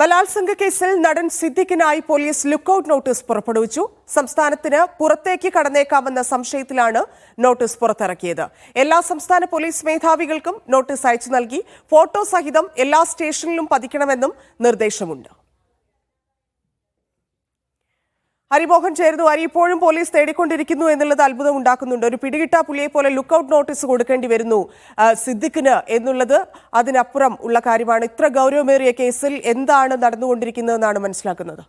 ബലാത്സംഗ കേസിൽ നടൻ സിദ്ദിഖിനായി പോലീസ് ലുക്കൌട്ട് നോട്ടീസ് പുറപ്പെടുവിച്ചു. സംസ്ഥാനത്തിന് പുറത്തേക്ക് കടന്നേക്കാമെന്ന സംശയത്തിലാണ് നോട്ടീസ് പുറത്തിറക്കിയത്. എല്ലാ സംസ്ഥാന പോലീസ് മേധാവികൾക്കും നോട്ടീസ് അയച്ചു നൽകി. ഫോട്ടോ സഹിതം എല്ലാ സ്റ്റേഷനിലും പതിക്കണമെന്നും നിർദ്ദേശമുണ്ട്. ഹരിമോഹൻ ചേർന്നു. ഹരി, ഇപ്പോഴും പോലീസ് തേടിക്കൊണ്ടിരിക്കുന്നു എന്നുള്ളത് അത്ഭുതം ഉണ്ടാക്കുന്നുണ്ട്. ഒരു പിടികിട്ടാ പുള്ളിയെ പോലെ ലുക്കൌട്ട് നോട്ടീസ് കൊടുക്കേണ്ടി വരുന്നു സിദ്ദിഖിന് എന്നുള്ളത് അതിനപ്പുറം ഉള്ള കാര്യമാണ്. ഇത്ര ഗൗരവമേറിയ കേസിൽ എന്താണ് നടന്നുകൊണ്ടിരിക്കുന്നതെന്നാണ് മനസ്സിലാക്കുന്നത്.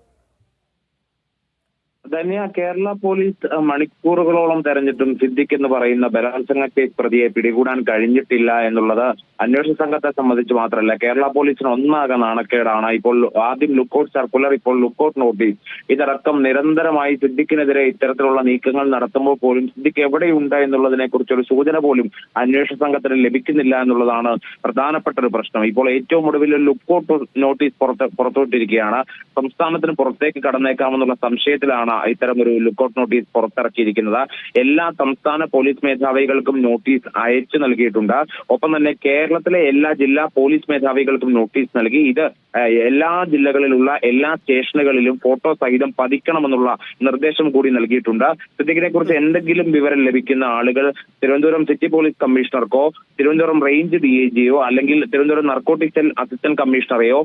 ധന്യ, കേരള പോലീസ് മണിക്കൂറുകളോളം തെരഞ്ഞിട്ടും സിദ്ദിഖ് എന്ന് പറയുന്ന ബലാത്സംഗ കേസ് പ്രതിയെ പിടികൂടാൻ കഴിഞ്ഞിട്ടില്ല എന്നുള്ളത് അന്വേഷണ സംഘത്തെ സംബന്ധിച്ച് മാത്രമല്ല, കേരള പോലീസിന് ഒന്നാകെ നാണക്കേടാണ്. ഇപ്പോൾ ആദ്യം ലുക്കൌട്ട് സർക്കുലർ, ഇപ്പോൾ ലുക്കൌട്ട് നോട്ടീസ്, ഇതടക്കം നിരന്തരമായി സിദ്ദിഖിനെതിരെ ഇത്തരത്തിലുള്ള നീക്കങ്ങൾ നടത്തുമ്പോൾ പോലും സിദ്ദിഖ് എവിടെയുണ്ട് എന്നുള്ളതിനെ കുറിച്ചൊരു സൂചന പോലും അന്വേഷണ സംഘത്തിന് ലഭിക്കുന്നില്ല എന്നുള്ളതാണ് പ്രധാനപ്പെട്ട ഒരു പ്രശ്നം. ഇപ്പോൾ ഏറ്റവും ഒടുവിൽ ലുക്കൌട്ട് നോട്ടീസ് പുറത്തുവിട്ടിരിക്കുകയാണ്. സംസ്ഥാനത്തിന് പുറത്തേക്ക് കടന്നേക്കാമെന്നുള്ള സംശയത്തിലാണ് ഇത്തരം ഒരു ലുക്കൌട്ട് നോട്ടീസ് പുറത്തിറക്കിയിരിക്കുന്നത്. എല്ലാ സംസ്ഥാന പോലീസ് മേധാവികൾക്കും നോട്ടീസ് അയച്ചു നൽകിയിട്ടുണ്ട്. ഒപ്പം തന്നെ കേരളത്തിലെ എല്ലാ ജില്ലാ പോലീസ് മേധാവികൾക്കും നോട്ടീസ് നൽകി. ഇത് എല്ലാ ജില്ലകളിലുള്ള എല്ലാ സ്റ്റേഷനുകളിലും ഫോട്ടോ സഹിതം പതിക്കണമെന്നുള്ള നിർദ്ദേശം കൂടി നൽകിയിട്ടുണ്ട്. സിദ്ദിഖിനെ കുറിച്ച് എന്തെങ്കിലും വിവരം ലഭിക്കുന്ന ആളുകൾ തിരുവനന്തപുരം സിറ്റി പോലീസ് കമ്മീഷണർക്കോ തിരുവനന്തപുരം റേഞ്ച് DIGയോ അല്ലെങ്കിൽ തിരുവനന്തപുരം നർക്കോട്ടിക് സെൽ അസിസ്റ്റന്റ് കമ്മീഷണറെയോ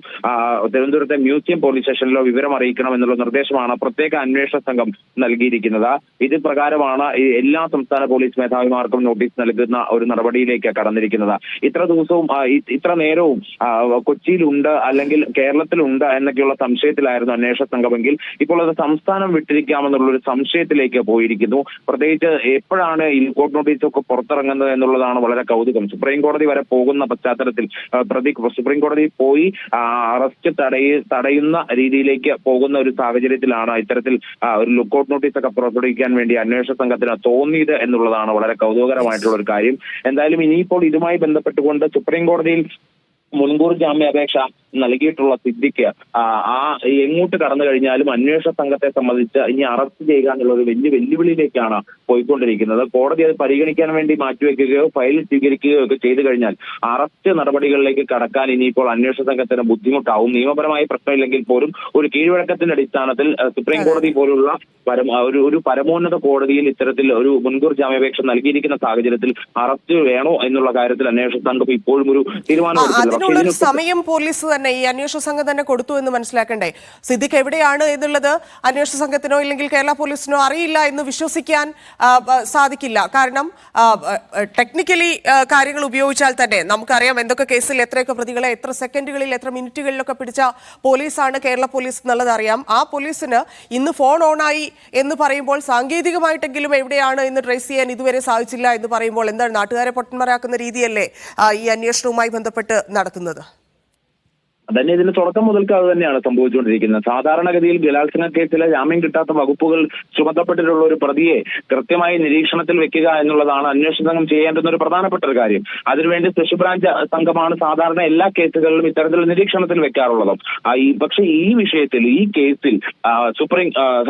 തിരുവനന്തപുരത്തെ മ്യൂസിയം പോലീസ് സ്റ്റേഷനിലോ വിവരം അറിയിക്കണം എന്നുള്ള നിർദ്ദേശമാണ് പ്രത്യേക അന്വേഷണ സംഘം നൽകിയിരിക്കുന്നത്. ഇത് പ്രകാരമാണ് എല്ലാ സംസ്ഥാന പോലീസ് മേധാവിമാർക്കും നോട്ടീസ് നൽകുന്ന ഒരു നടപടിയിലേക്ക് കടന്നിരിക്കുന്നത്. ഇത്ര ദിവസവും ഇത്ര നേരവും കൊച്ചിയിലുണ്ട് അല്ലെങ്കിൽ കേരളത്തിലുണ്ട് എന്നൊക്കെയുള്ള സംശയത്തിലായിരുന്നു അന്വേഷണ സംഘമെങ്കിൽ ഇപ്പോൾ അത് സംസ്ഥാനം വിട്ടിരിക്കാമെന്നുള്ള ഒരു സംശയത്തിലേക്ക് പോയിരിക്കുന്നു. പ്രത്യേകിച്ച് എപ്പോഴാണ് ഈ ലുക്കൌട്ട് നോട്ടീസ് ഒക്കെ പുറത്തിറങ്ങുന്നത് എന്നുള്ളതാണ് വളരെ കൗതുകം. സുപ്രീം കോടതി വരെ പോകുന്ന പശ്ചാത്തലത്തിൽ സുപ്രീം കോടതി പോയി അറസ്റ്റ് തടയുന്ന രീതിയിലേക്ക് പോകുന്ന ഒരു സാഹചര്യത്തിലാണ് ഇത്തരത്തിൽ ഒരു ലുക്കൌട്ട് നോട്ടീസ് ഒക്കെ പുറപ്പെടുവിക്കാൻ വേണ്ടി അന്വേഷണ സംഘത്തിന് തോന്നിയത് എന്നുള്ളതാണ് വളരെ കൗതുകകരമായിട്ടുള്ള ഒരു കാര്യം. എന്തായാലും ഇനിയിപ്പോൾ ഇതുമായി ബന്ധപ്പെട്ടുകൊണ്ട് സുപ്രീം കോടതിയിൽ മുൻകൂർ ജാമ്യാപേക്ഷ നൽകിയിട്ടുള്ള സിദ്ദിഖ് എങ്ങോട്ട് കടന്നു കഴിഞ്ഞാലും അന്വേഷണ സംഘത്തെ സംബന്ധിച്ച് ഇനി അറസ്റ്റ് ചെയ്യുക എന്നുള്ള ഒരു വലിയ വെല്ലുവിളിയിലേക്കാണ് പോയിക്കൊണ്ടിരിക്കുന്നത്. കോടതി അത് പരിഗണിക്കാൻ വേണ്ടി മാറ്റിവെക്കുകയോ ഫയൽ സ്വീകരിക്കുകയോ ഒക്കെ ചെയ്തു കഴിഞ്ഞാൽ അറസ്റ്റ് നടപടികളിലേക്ക് കടക്കാൻ ഇനിയിപ്പോൾ അന്വേഷണ സംഘത്തിന് ബുദ്ധിമുട്ടാവും. നിയമപരമായി പ്രശ്നമില്ലെങ്കിൽ പോലും ഒരു കീഴ്വഴക്കത്തിന്റെ അടിസ്ഥാനത്തിൽ സുപ്രീം കോടതി പോലുള്ള ഒരു പരമോന്നത കോടതിയിൽ ഇത്തരത്തിൽ ഒരു മുൻകൂർ ജാമ്യാപേക്ഷ നൽകിയിരിക്കുന്ന സാഹചര്യത്തിൽ അറസ്റ്റ് വേണോ എന്നുള്ള കാര്യത്തിൽ അന്വേഷണ സംഘം ഇപ്പോഴും ഒരു തീരുമാനം അതിനുള്ളൊരു സമയം പോലീസ് തന്നെ ഈ അന്വേഷണ സംഘം തന്നെ കൊടുത്തു എന്ന് മനസ്സിലാക്കണ്ടേ? സിദ്ദിഖ് എവിടെയാണ് എന്നുള്ളത് അന്വേഷണ സംഘത്തിനോ ഇല്ലെങ്കിൽ കേരള പോലീസിനോ അറിയില്ല എന്ന് വിശ്വസിക്കാൻ സാധിക്കില്ല. കാരണം ടെക്നിക്കലി കാര്യങ്ങൾ ഉപയോഗിച്ചാൽ തന്നെ നമുക്കറിയാം എന്തൊക്കെ കേസിൽ എത്രയൊക്കെ പ്രതികളെ എത്ര സെക്കൻഡുകളിൽ എത്ര മിനിറ്റുകളിലൊക്കെ പിടിച്ച പോലീസാണ് കേരള പോലീസ് എന്നുള്ളത് അറിയാം. ആ പോലീസിന് ഇന്ന് ഫോൺ ഓണായി എന്ന് പറയുമ്പോൾ സാങ്കേതികമായിട്ടെങ്കിലും എവിടെയാണ് എന്ന് ട്രേസ് ചെയ്യാൻ ഇതുവരെ സാധിച്ചില്ല എന്ന് പറയുമ്പോൾ എന്താണ് നാട്ടുകാരെ പൊട്ടന്മാരാക്കുന്ന രീതിയല്ലേ ഈ അന്വേഷണവുമായി ബന്ധപ്പെട്ട് നടത്തുന്നത്? അതന്നെ ഇതിന് തുടക്കം മുതൽക്ക് അത് തന്നെയാണ് സംഭവിച്ചുകൊണ്ടിരിക്കുന്നത്. സാധാരണഗതിയിൽ ബലാത്സംഗ കേസിലെ ജാമ്യം കിട്ടാത്ത വകുപ്പുകൾ ചുമത്തപ്പെട്ടിട്ടുള്ള ഒരു പ്രതിയെ കൃത്യമായി നിരീക്ഷണത്തിൽ വെക്കുക എന്നുള്ളതാണ് അന്വേഷണ സംഘം ചെയ്യേണ്ടുന്ന ഒരു പ്രധാനപ്പെട്ട ഒരു കാര്യം. അതിനുവേണ്ടി സ്പെഷ്യൽ ബ്രാഞ്ച് സംഘമാണ് സാധാരണ എല്ലാ കേസുകളിലും ഇത്തരത്തിൽ നിരീക്ഷണത്തിൽ വെക്കാറുള്ളതും. പക്ഷെ ഈ വിഷയത്തിൽ ഈ കേസിൽ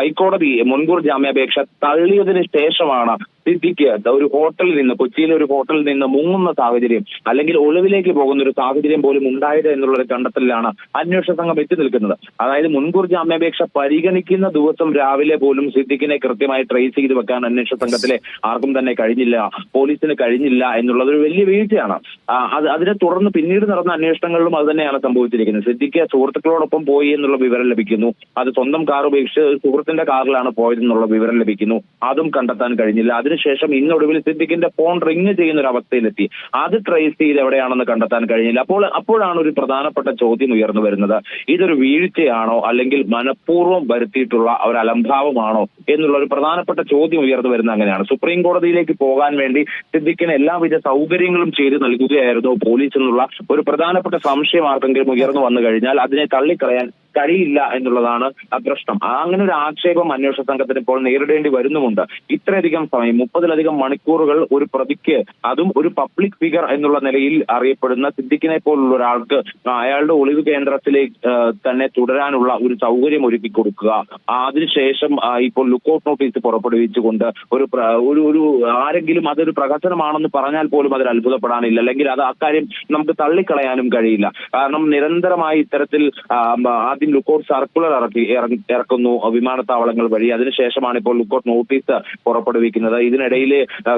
ഹൈക്കോടതി മുൻകൂർ ജാമ്യാപേക്ഷ തള്ളിയതിനു ശേഷമാണ് സിദ്ദിഖ് ഒരു ഹോട്ടലിൽ നിന്ന് കൊച്ചിയിലെ ഒരു ഹോട്ടലിൽ നിന്ന് മുങ്ങുന്ന സാഹചര്യം അല്ലെങ്കിൽ ഒളിവിലേക്ക് പോകുന്ന ഒരു സാഹചര്യം പോലും ഉണ്ടായത് എന്നുള്ളൊരു കണ്ടെത്തലിലാണ് അന്വേഷണ സംഘം എത്തി നിൽക്കുന്നത്. അതായത് മുൻകൂർ ജാമ്യാപേക്ഷ പരിഗണിക്കുന്ന ദിവസം രാവിലെ പോലും സിദ്ദിഖിനെ കൃത്യമായി ട്രേസ് ചെയ്ത് വെക്കാൻ അന്വേഷണ സംഘത്തിലെ ആർക്കും തന്നെ കഴിഞ്ഞില്ല, പോലീസിന് കഴിഞ്ഞില്ല എന്നുള്ളത് ഒരു വലിയ വീഴ്ചയാണ്. അതിനെ തുടർന്ന് പിന്നീട് നടന്ന അന്വേഷണങ്ങളിലും അത് തന്നെയാണ് സംഭവിച്ചിരിക്കുന്നത്. സിദ്ദിഖ് സുഹൃത്തുക്കളോടൊപ്പം പോയി എന്നുള്ള വിവരം ലഭിക്കുന്നു. അത് സ്വന്തം കാർ ഉപേക്ഷിച്ച് സുഹൃത്തിന്റെ കാറിലാണ് പോയതെന്നുള്ള വിവരം ലഭിക്കുന്നു. അതും കണ്ടെത്താൻ കഴിഞ്ഞില്ല. അതിനുശേഷം ഇന്നൊടുവിൽ സിദ്ദിഖിന്റെ ഫോൺ റിങ് ചെയ്യുന്ന ഒരു അവസ്ഥയിലെത്തി. അത് ട്രേസ് ചെയ്ത് എവിടെയാണെന്ന് കണ്ടെത്താൻ കഴിഞ്ഞില്ല. അപ്പോഴാണ് ഒരു പ്രധാനപ്പെട്ട ചോദ്യം ഉയർന്നു വരുന്നത്. ഇതൊരു വീഴ്ചയാണോ അല്ലെങ്കിൽ മനഃപൂർവ്വം വരുത്തിയിട്ടുള്ള ഒരു അലംഭാവമാണോ എന്നുള്ള ഒരു പ്രധാനപ്പെട്ട ചോദ്യം ഉയർന്നു വരുന്നത് അങ്ങനെയാണ്. സുപ്രീം കോടതിയിലേക്ക് പോകാൻ വേണ്ടി സിദ്ദിഖിന് എല്ലാവിധ സൗകര്യങ്ങളും ചെയ്ത് നൽകുകയായിരുന്നു പോലീസ് എന്നുള്ള ഒരു പ്രധാനപ്പെട്ട സംശയം ആർക്കെങ്കിലും ഉയർന്നു വന്നു കഴിഞ്ഞാൽ അതിനെ തള്ളിക്കളയാൻ കഴിയില്ല എന്നുള്ളതാണ് പ്രശ്നം. അങ്ങനെ ഒരു ആക്ഷേപം അന്വേഷണ സംഘത്തിന് ഇപ്പോൾ നേരിടേണ്ടി വരുന്നുമുണ്ട്. ഇത്രയധികം സമയം 30-ലധികം മണിക്കൂറുകൾ ഒരു പ്രതിക്ക്, അതും ഒരു പബ്ലിക് ഫിഗർ എന്നുള്ള നിലയിൽ അറിയപ്പെടുന്ന സിദ്ദിഖിനെ പോലുള്ള ഒരാൾക്ക് അയാളുടെ ഒളിവ് കേന്ദ്രത്തിലേക്ക് തന്നെ തുടരാനുള്ള ഒരു സൗകര്യം ഒരുക്കി കൊടുക്കുക. അതിനുശേഷം ഇപ്പോൾ ലുക്കൌട്ട് നോട്ടീസ് പുറപ്പെടുവിച്ചുകൊണ്ട് ഒരു ആരെങ്കിലും അതൊരു പ്രഹസനമാണെന്ന് പറഞ്ഞാൽ പോലും അതിൽ അത്ഭുതപ്പെടാനില്ല. അല്ലെങ്കിൽ അത് അക്കാര്യം നമുക്ക് തള്ളിക്കളയാനും കഴിയില്ല. കാരണം നിരന്തരമായി ഇത്തരത്തിൽ ആദ്യം ലുക്കൌട്ട് സർക്കുലർ ഇറക്കുന്നു വിമാനത്താവളങ്ങൾ വഴി. അതിനുശേഷമാണ് ഇപ്പോൾ ലുക്കൌട്ട് നോട്ടീസ് പുറപ്പെടുവിക്കുന്നത്. ഇതിനിടയിൽ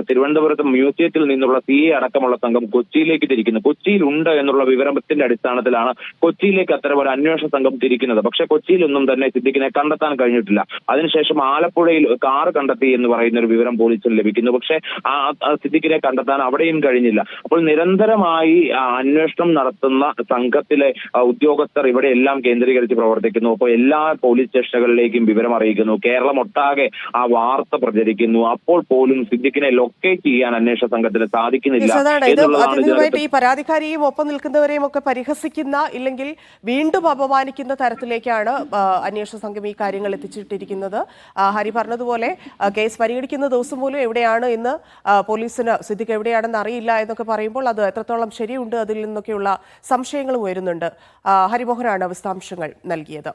തിരുവനന്തപുരത്ത് മ്യൂസിയത്തിൽ നിന്നുള്ള CA അടക്കമുള്ള സംഘം കൊച്ചിയിലേക്ക് തിരിക്കുന്നു. കൊച്ചിയിലുണ്ട് എന്നുള്ള വിവരത്തിന്റെ അടിസ്ഥാനത്തിലാണ് കൊച്ചിയിലേക്ക് അത്തരം ഒരു അന്വേഷണ സംഘം തിരിക്കുന്നത്. പക്ഷെ കൊച്ചിയിലൊന്നും തന്നെ സിദ്ദിഖിനെ കണ്ടെത്താൻ കഴിഞ്ഞിട്ടില്ല. അതിനുശേഷം ആലപ്പുഴയിൽ കാർ കണ്ടെത്തി എന്ന് പറയുന്ന ഒരു വിവരം പോലീസിന് ലഭിക്കുന്നു. പക്ഷെ ആ സിദ്ദിഖിനെ കണ്ടെത്താൻ അവിടെയും കഴിഞ്ഞില്ല. അപ്പോൾ നിരന്തരമായി അന്വേഷണം നടത്തുന്ന സംഘത്തിലെ ഉദ്യോഗസ്ഥർ ഇവിടെ എല്ലാം കേന്ദ്രീകരിച്ച് പ്രവർത്തിക്കുന്നു. അപ്പോൾ എല്ലാ പോലീസ് സ്റ്റേഷനുകളിലേക്കും വിവരം അറിയിക്കുന്നു. കേരളം ഒട്ടാകെ ആ വാർത്ത പ്രചരിക്കുന്നു. അപ്പോൾ പോലും സിദ്ദിഖിനെ ലൊക്കേറ്റ് ചെയ്യാൻ അന്വേഷണ സംഘത്തിന് സാധിക്കുന്നില്ല എന്നുള്ളതാണ്. ഈ പരാതിക്കാരിയും ഒപ്പം നിൽക്കുന്നവരെയും ഒക്കെ പരിഹസിക്കുന്ന, ഇല്ലെങ്കിൽ വീണ്ടും അപമാനിക്കുന്ന തരത്തിലേക്കാണ് അന്വേഷണ സംഘം ഈ കാര്യങ്ങൾ എത്തിച്ചിട്ടിരിക്കുന്നത്. ഹരി പറഞ്ഞതുപോലെ കേസ് പരിഗണിക്കുന്ന ദിവസം പോലും എവിടെയാണ് എന്ന് പോലീസിന് സിദ്ദിഖ് എവിടെയാണെന്ന് അറിയില്ല എന്നൊക്കെ പറയുമ്പോൾ അത് എത്രത്തോളം ശരിയുണ്ട്, അതിൽ നിന്നൊക്കെയുള്ള സംശയങ്ങളും ഉയരുന്നുണ്ട്. ഹരിമോഹനാണ് വിശദാംശങ്ങൾ നൽകിയത്.